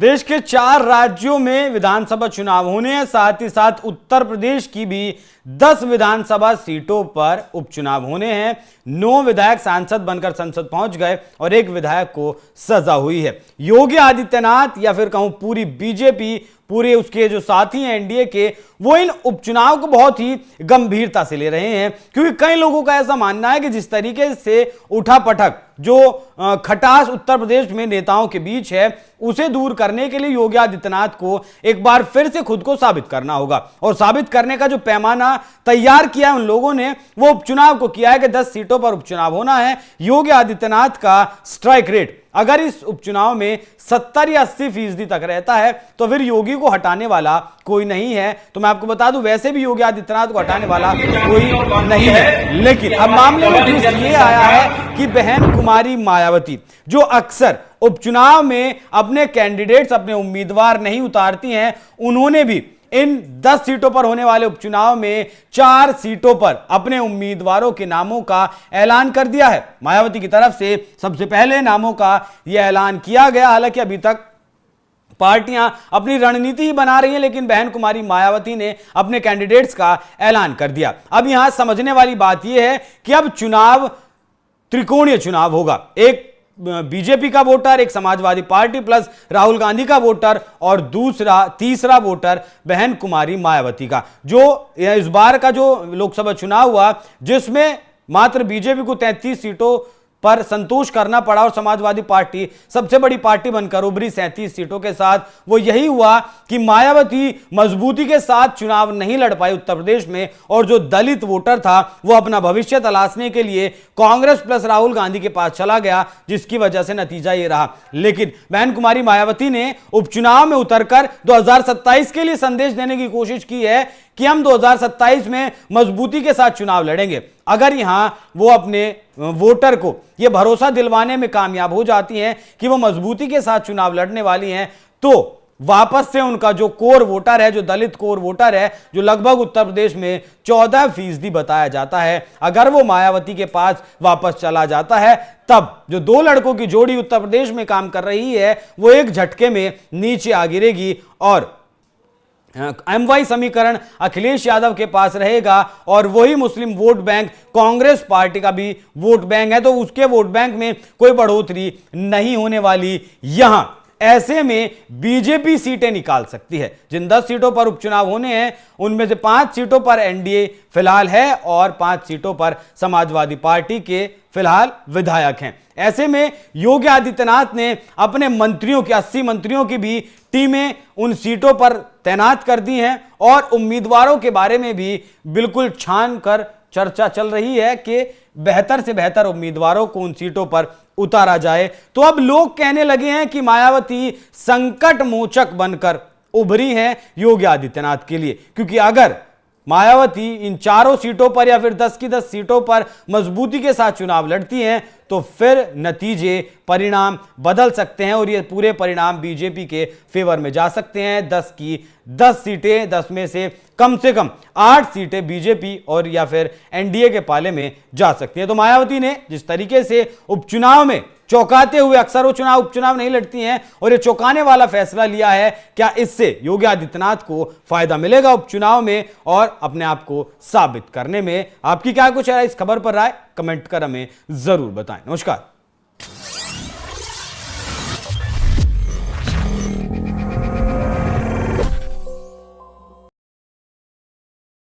देश के 4 राज्यों में विधानसभा चुनाव होने हैं, साथ ही साथ उत्तर प्रदेश की भी 10 विधानसभा सीटों पर उपचुनाव होने हैं। 9 विधायक सांसद बनकर संसद पहुंच गए और 1 विधायक को सजा हुई है। योगी आदित्यनाथ या फिर कहूं पूरी बीजेपी, पूरे उसके जो साथी हैं एनडीए के, वो इन उपचुनाव को बहुत ही गंभीरता से ले रहे हैं, क्योंकि कई लोगों का ऐसा मानना है कि जिस तरीके से उठापटक जो खटास उत्तर प्रदेश में नेताओं के बीच है, उसे दूर करने के लिए योगी आदित्यनाथ को एक बार फिर से खुद को साबित करना होगा। और साबित करने का जो पैमाना तैयार किया है उन लोगों ने, वो उपचुनाव को किया है कि 10 सीटों पर उपचुनाव होना है। योगी आदित्यनाथ का स्ट्राइक रेट अगर इस उपचुनाव में 70 या 80% तक रहता है तो फिर योगी को हटाने वाला कोई नहीं है। तो मैं आपको बता दूं, वैसे भी योगी आदित्यनाथ को हटाने वाला कोई नहीं है। लेकिन अब मामले में ट्विस्ट ये आया है कि बहन कुमारी मायावती, जो अक्सर उपचुनाव में अपने कैंडिडेट्स, अपने उम्मीदवार नहीं उतारती हैं, उन्होंने भी इन 10 सीटों पर होने वाले उपचुनाव में 4 सीटों पर अपने उम्मीदवारों के नामों का ऐलान कर दिया है। मायावती की तरफ से सबसे पहले नामों का यह ऐलान किया गया। हालांकि अभी तक पार्टियां अपनी रणनीति ही बना रही हैं, लेकिन बहन कुमारी मायावती ने अपने कैंडिडेट्स का ऐलान कर दिया। अब यहां समझने वाली बात यह है कि अब चुनाव त्रिकोणीय चुनाव होगा। एक बीजेपी का वोटर, एक समाजवादी पार्टी प्लस राहुल गांधी का वोटर और तीसरा वोटर बहन कुमारी मायावती का। जो इस बार का जो लोकसभा चुनाव हुआ, जिसमें मात्र बीजेपी को 33 सीटों पर संतोष करना पड़ा और समाजवादी पार्टी सबसे बड़ी पार्टी बनकर उभरी 37 सीटों के साथ, वो यही हुआ कि मायावती मजबूती के साथ चुनाव नहीं लड़ पाई उत्तर प्रदेश में, और जो दलित वोटर था वो अपना भविष्य तलाशने के लिए कांग्रेस प्लस राहुल गांधी के पास चला गया, जिसकी वजह से नतीजा ये रहा। लेकिन बहन कुमारी मायावती ने उपचुनाव में उतरकर 2027 के लिए संदेश देने की कोशिश की है कि हम 2027 में मजबूती के साथ चुनाव लड़ेंगे। अगर यहां वो अपने वोटर को यह भरोसा दिलवाने में कामयाब हो जाती हैं कि वो मजबूती के साथ चुनाव लड़ने वाली हैं, तो वापस से उनका जो कोर वोटर है, जो दलित कोर वोटर है, जो लगभग उत्तर प्रदेश में 14% बताया जाता है, अगर वो मायावती के पास वापस चला जाता है, तब जो 2 लड़कों की जोड़ी उत्तर प्रदेश में काम कर रही है, वो एक झटके में नीचे आ गिरेगी और एमवाई समीकरण अखिलेश यादव के पास रहेगा। और वही मुस्लिम वोट बैंक कांग्रेस पार्टी का भी वोट बैंक है, तो उसके वोट बैंक में कोई बढ़ोतरी नहीं होने वाली। यहां ऐसे में बीजेपी सीटें निकाल सकती है। जिन 10 सीटों पर उपचुनाव होने हैं, उनमें से 5 सीटों पर एनडीए फिलहाल है और 5 सीटों पर समाजवादी पार्टी के फिलहाल विधायक हैं। ऐसे में योगी आदित्यनाथ ने अपने मंत्रियों की 80 मंत्रियों की भी टीमें उन सीटों पर तैनात कर दी हैं और उम्मीदवारों के बारे में भी बिल्कुल छान कर चर्चा चल रही है कि बेहतर से बेहतर उम्मीदवारों को उन सीटों पर उतारा जाए। तो अब लोग कहने लगे हैं कि मायावती संकट मोचक बनकर उभरी हैं योगी आदित्यनाथ के लिए, क्योंकि अगर मायावती इन 4 सीटों पर या फिर 10 की 10 सीटों पर मजबूती के साथ चुनाव लड़ती हैं, तो फिर नतीजे, परिणाम बदल सकते हैं और ये पूरे परिणाम बीजेपी के फेवर में जा सकते हैं। 10 की 10 सीटें, 10 में से कम 8 सीटें बीजेपी और या फिर एनडीए के पाले में जा सकती हैं। तो मायावती ने जिस तरीके से उपचुनाव में चौंकाते हुए, अक्सर वो उपचुनाव नहीं लड़ती हैं, और ये चौंकाने वाला फैसला लिया है, क्या इससे योगी आदित्यनाथ को फायदा मिलेगा उपचुनाव में और अपने आप को साबित करने में? आपकी क्या कुछ है इस खबर पर राय? कमेंट कर हमें जरूर बताएं। नमस्कार।